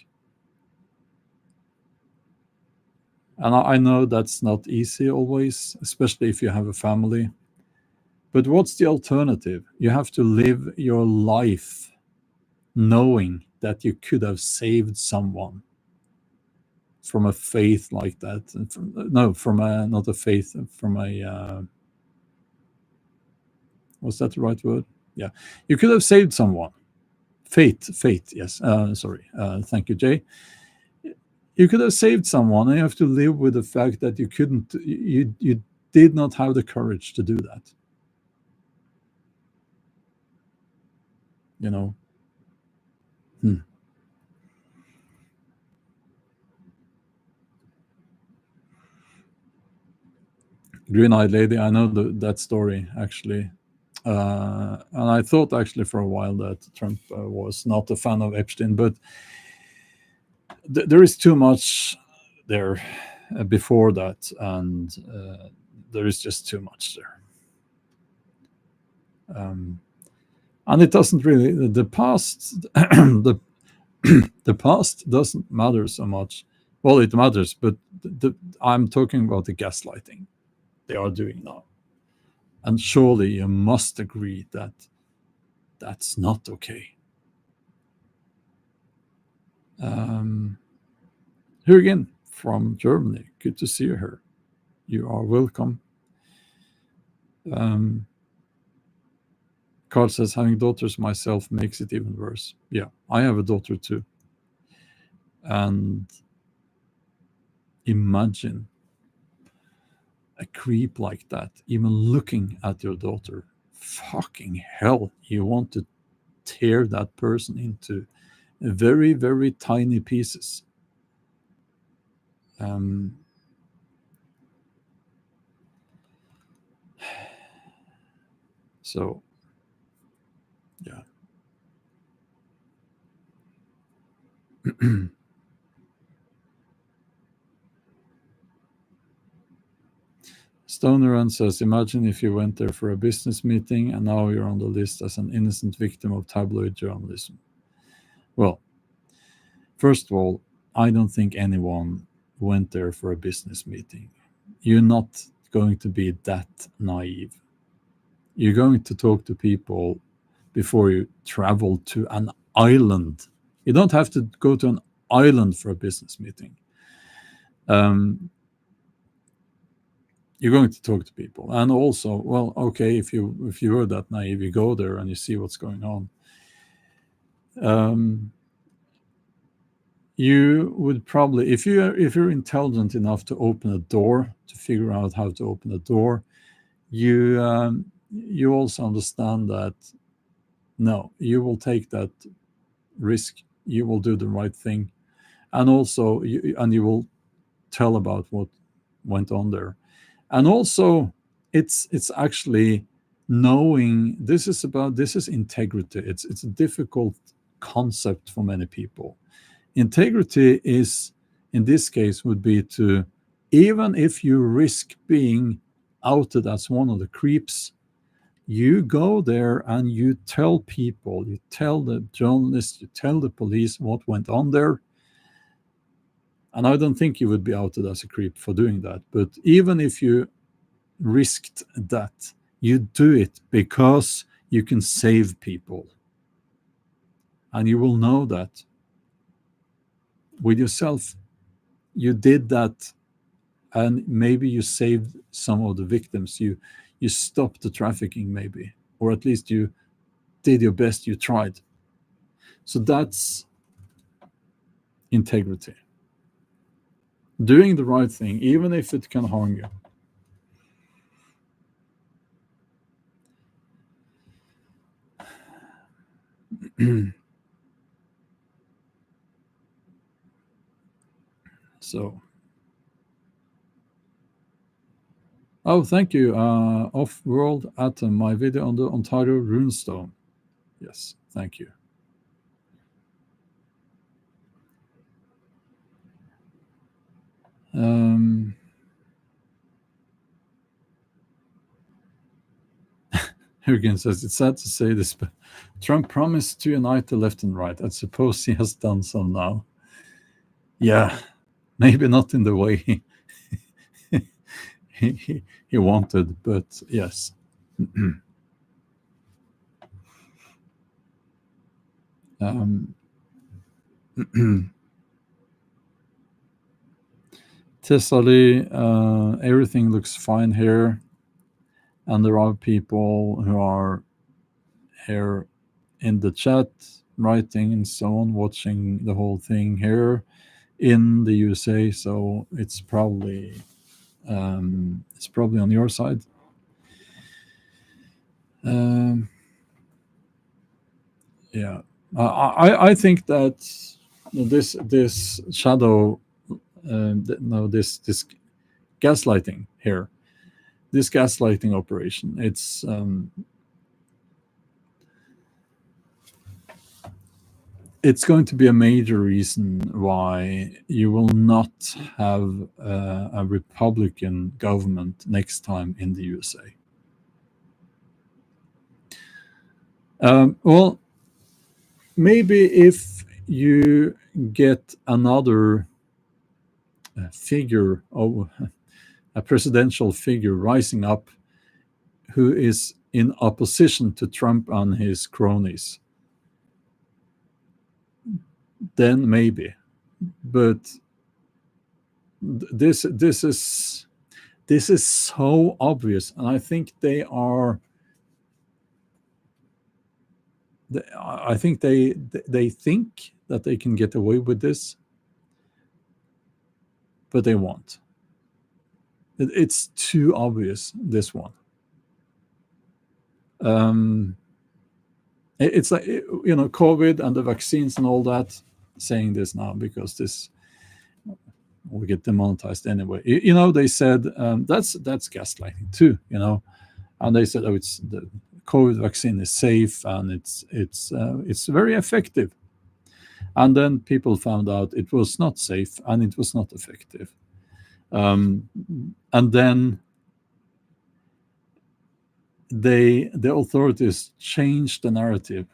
Speaker 1: And I know that's not easy always, especially if you have a family. But what's the alternative? You have to live your life knowing that you could have saved someone from a faith like that. And no, from a not a faith, from a was that the right word? Yeah, you could have saved someone. Fate. Yes. Sorry. Thank you, Jay. You could have saved someone, and you have to live with the fact that you couldn't. You did not have the courage to do that. You know. Hmm. Green-eyed lady. I know that story actually. And I thought actually for a while that Trump was not a fan of Epstein, but there is too much there before that, and there is just too much there. And it doesn't really the past the past doesn't matter so much. Well, it matters, but I'm talking about the gaslighting they are doing now. And surely you must agree that that's not okay. Um, Here again from Germany. Good to see you here. You are welcome. Um, Carl says, having daughters myself makes it even worse. Yeah, I have a daughter too. And imagine a creep like that, even looking at your daughter. Fucking hell, you want to tear that person into very, very tiny pieces. Um, so, yeah. Stoner says, imagine if you went there for a business meeting and now you're on the list as an innocent victim of tabloid journalism. Well, first of all, I don't think anyone went there for a business meeting. You're not going to be that naive. You're going to talk to people before you travel to an island. You don't have to go to an island for a business meeting. You're going to talk to people, and also, well, okay, if you were that naive, you go there and you see what's going on. You would probably, if you're intelligent enough to open a door, to figure out how to open a door, you also understand that no, you will take that risk, you will do the right thing, and also you will tell about what went on there. And also it's actually knowing, this is integrity. It's a difficult concept for many people. Integrity is, in this case, would be to, even if you risk being outed as one of the creeps, you go there and you tell people, you tell the journalists, you tell the police what went on there. And I don't think you would be outed as a creep for doing that. But even if you risked that, you do it because you can save people. And you will know that with yourself. You did that, and maybe you saved some of the victims. You stopped the trafficking, maybe, or at least you did your best, you tried. So that's integrity. Doing the right thing, even if it can harm you. So, oh, thank you. Off-World Atom, my video on the Ontario runestone. Yes, thank you. Hurricane says, it's sad to say this, but Trump promised to unite the left and right. I suppose he has done so now. Yeah, maybe not in the way he wanted, but yes. Thessaly, everything looks fine here. And there are people who are here in the chat, writing and so on, watching the whole thing here in the USA. So it's probably on your side. Yeah, I think that this shadow, this gaslighting here, this gaslighting operation, it's going to be a major reason why you will not have a Republican government next time in the USA. Well, maybe if you get another figure, of a presidential figure rising up who is in opposition to Trump and his cronies, then maybe. But this is so obvious, and I think they think that they can get away with this, but they won't. It's too obvious, this one. It's like, COVID and the vaccines and all that, saying this now because this will get demonetized anyway. They said that's gaslighting too, and they said, oh, it's the COVID vaccine is safe and it's very effective. And then people found out it was not safe and it was not effective. And then the authorities changed the narrative,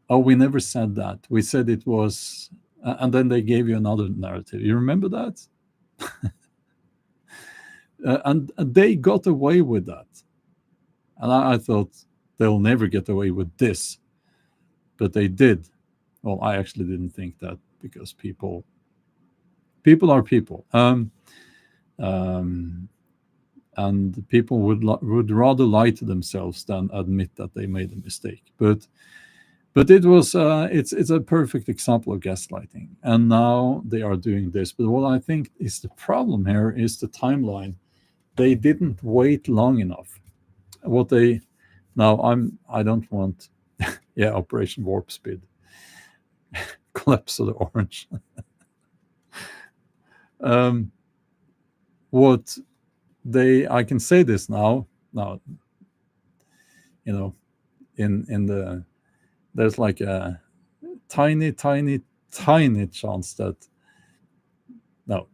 Speaker 1: Oh, we never said that. We said it was, and then they gave you another narrative. You remember that? And they got away with that. And I thought they'll never get away with this. But they did. Well, I actually didn't think that, because people are people. And people would rather lie to themselves than admit that they made a mistake. But it was it's a perfect example of gaslighting, and now they are doing this. But what I think is the problem here is the timeline, they didn't wait long enough. What they now I don't want Operation Warp Speed, collapse of the orange. What I can say this now, in the there's like a tiny chance that no,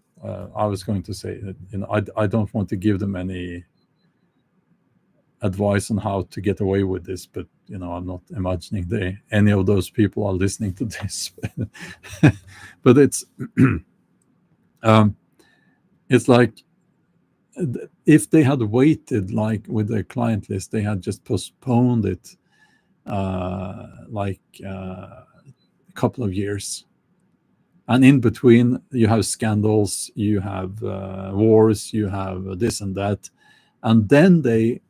Speaker 1: I was going to say that I don't want to give them any advice on how to get away with this, but I'm not imagining any of those people are listening to this. But it's it's like if they had waited, like with the client list, they had just postponed it a couple of years, and in between you have scandals, you have wars, you have this and that, and then they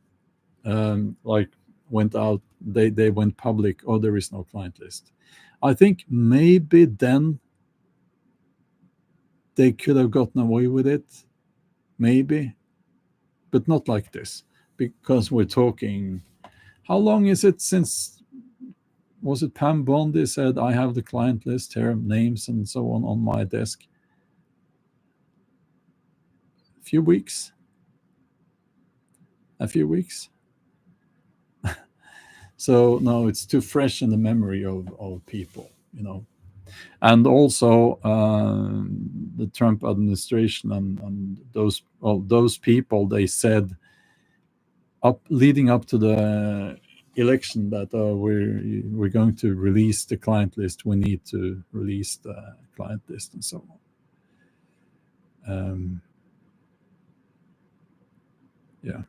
Speaker 1: went out, they went public, oh, there is no client list. I think maybe then they could have gotten away with it, maybe, but not like this, because we're talking, how long is it since, was it Pam Bondi said, I have the client list here, names and so on my desk? A few weeks. So no, it's too fresh in the memory of people, and also the Trump administration and those people, they said leading up to the election that we're going to release the client list, we need to release the client list and so on. Yeah.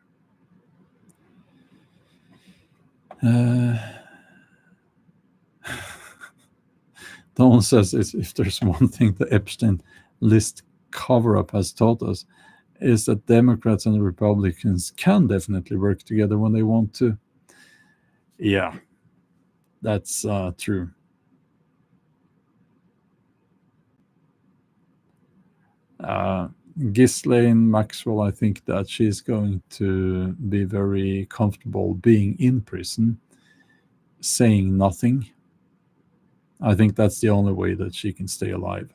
Speaker 1: Don says, if there's one thing the Epstein list cover-up has taught us, is that Democrats and Republicans can definitely work together when they want to. Yeah, that's true. Ghislaine Maxwell, I think that she's going to be very comfortable being in prison, saying nothing. I think that's the only way that she can stay alive.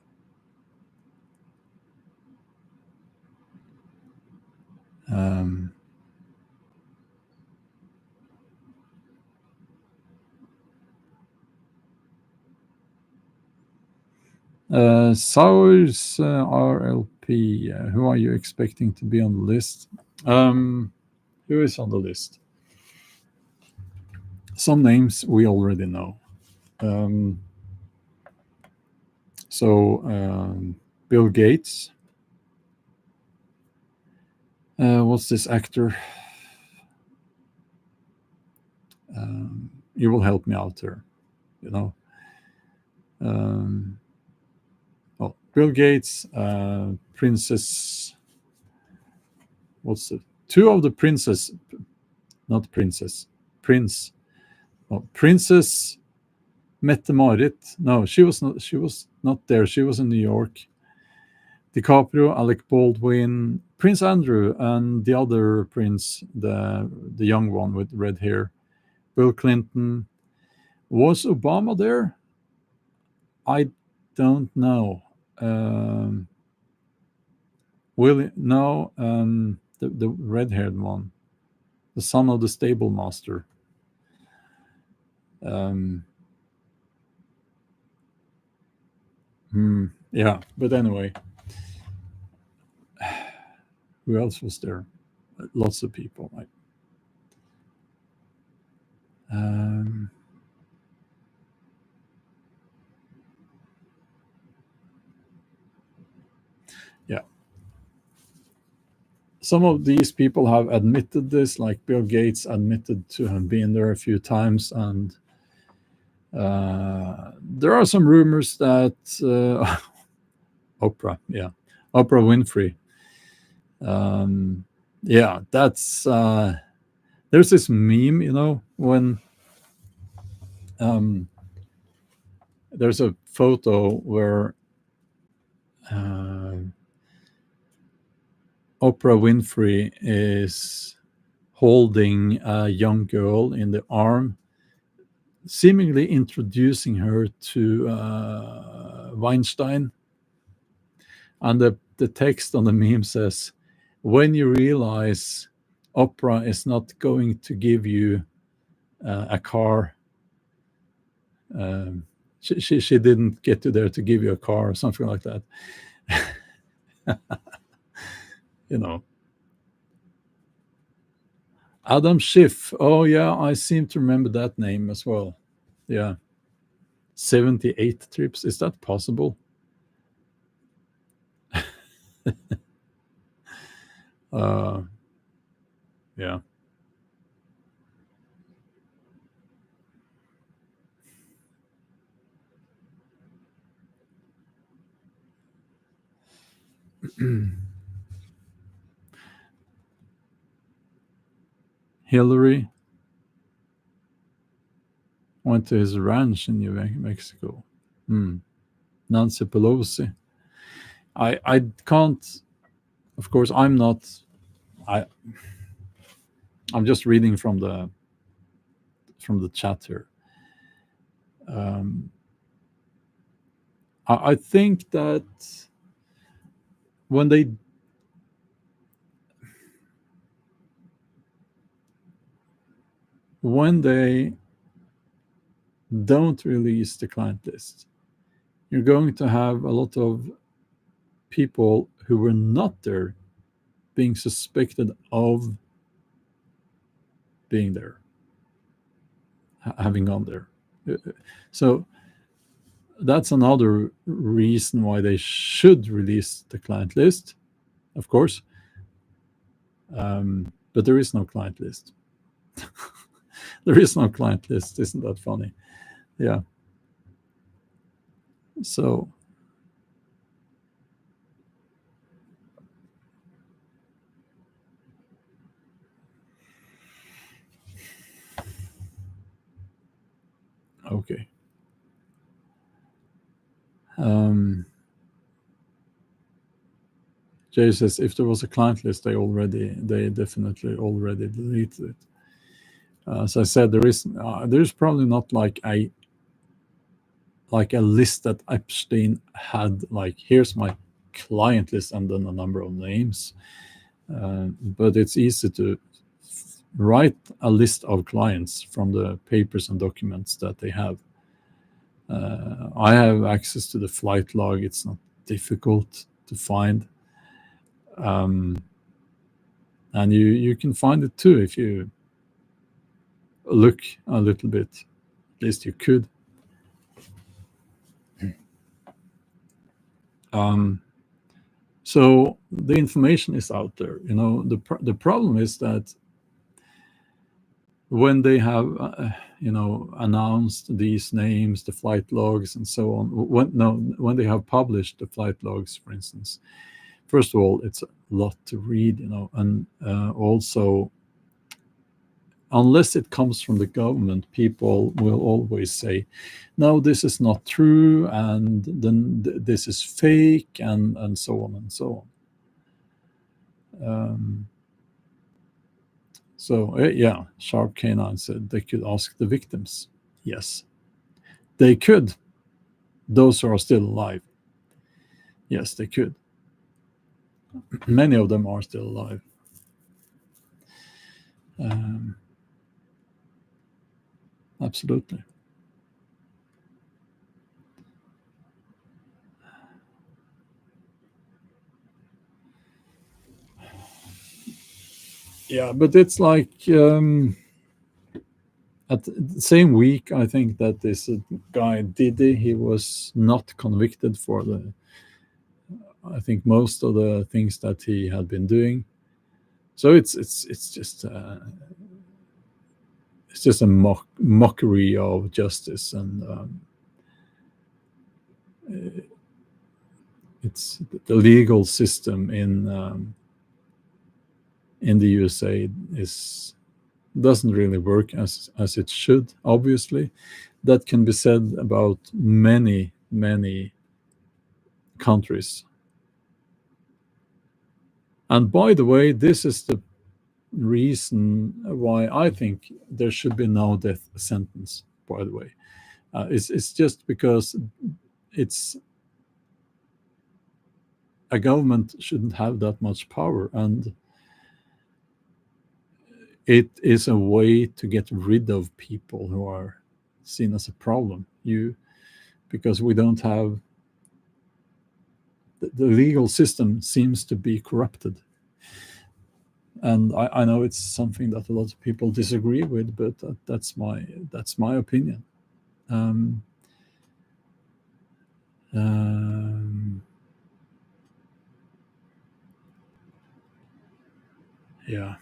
Speaker 1: Sours RLP, who are you expecting to be on the list? Who is on the list? Some names we already know. Bill Gates. What's this actor? You will help me out here, Bill Gates, Princess. What's it? Two of the princess, not princess, prince. Oh, Princess Mette-Marit. No, she was not. She was not there. She was in New York. DiCaprio, Alec Baldwin, Prince Andrew, and the other prince, the young one with red hair, Bill Clinton. Was Obama there? I don't know. The red-haired one, the son of the stable master. Yeah, but anyway, who else was there? Lots of people. Yeah. Some of these people have admitted this, like Bill Gates admitted to have been there a few times, and there are some rumors that Oprah Winfrey. Yeah, that's there's this meme, when there's a photo where Oprah Winfrey is holding a young girl in the arm, seemingly introducing her to Weinstein. And the text on the meme says, when you realize Oprah is not going to give you a car, she didn't get you there to give you a car, or something like that. You know. Adam Schiff. Oh, yeah, I seem to remember that name as well. Yeah. 78 trips. Is that possible? Yeah. Hillary went to his ranch in New Mexico. Nancy Pelosi. I can't. Of course, I'm not. I'm just reading from the chat here. I think that when they don't release the client list, you're going to have a lot of people who were not there being suspected of being there, having gone there. So that's another reason why they should release the client list, of course. But there is no client list. There is no client list. Isn't that funny? Yeah. So okay. Jay says if there was a client list, they definitely already deleted it. As I said, there's probably not like a list that Epstein had, like here's my client list and then a number of names. But it's easy to write a list of clients from the papers and documents that they have. I have access to the flight log. It's not difficult to find. And you can find it too if you look a little bit. At least you could. So the information is out there. The problem is that when they have announced these names, the flight logs and so on, when they have published the flight logs, for instance, first of all, it's a lot to read, and also, unless it comes from the government, people will always say, no, this is not true, and then this is fake, and so on and so on. So yeah, Sharp Canine said they could ask the victims. Yes, they could. Those who are still alive. Yes, they could. Many of them are still alive. Absolutely. Yeah, but it's like at the same week, I think that this guy Diddy, he was not convicted for I think most of the things that he had been doing. So it's just a mockery of justice, and it's the legal system in the USA doesn't really work as it should. Obviously, that can be said about many countries. And by the way, this is the reason why I think there should be no death sentence. By the way, it's just because it's a government shouldn't have that much power, and it is a way to get rid of people who are seen as a problem. Because we don't have the legal system seems to be corrupted. And I know it's something that a lot of people disagree with, but that's my opinion. Um, um, yeah.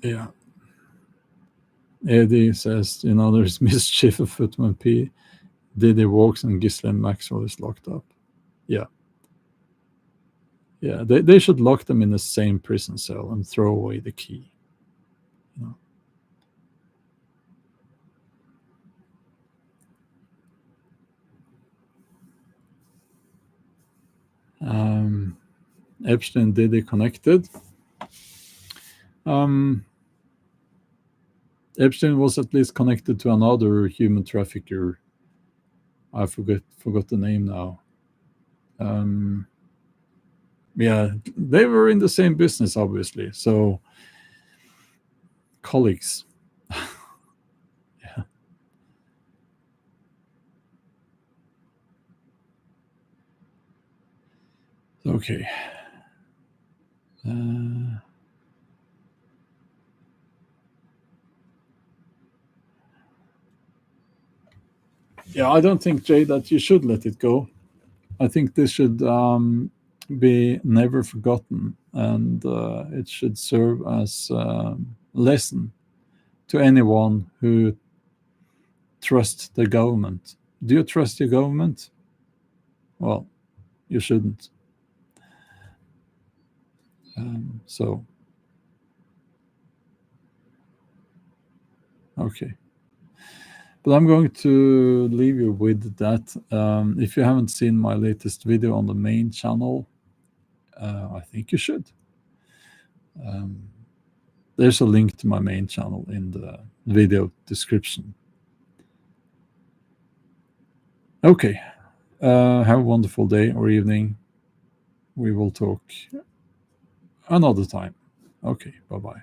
Speaker 1: Yeah. Eddie says, there's mischief afoot when P. Diddy walks and Ghislaine Maxwell is locked up. Yeah. Yeah. They should lock them in the same prison cell and throw away the key. Epstein Diddy connected. Epstein was at least connected to another human trafficker. I forgot the name now. Yeah, they were in the same business, obviously. So colleagues. Yeah. Okay. Yeah, I don't think, Jay, that you should let it go. I think this should be never forgotten, and it should serve as a lesson to anyone who trusts the government. Do you trust your government? Well, you shouldn't. So, okay. But I'm going to leave you with that. If you haven't seen my latest video on the main channel, I think you should. There's a link to my main channel in the video description. Okay. Have a wonderful day or evening. We will talk another time. Okay. Bye bye.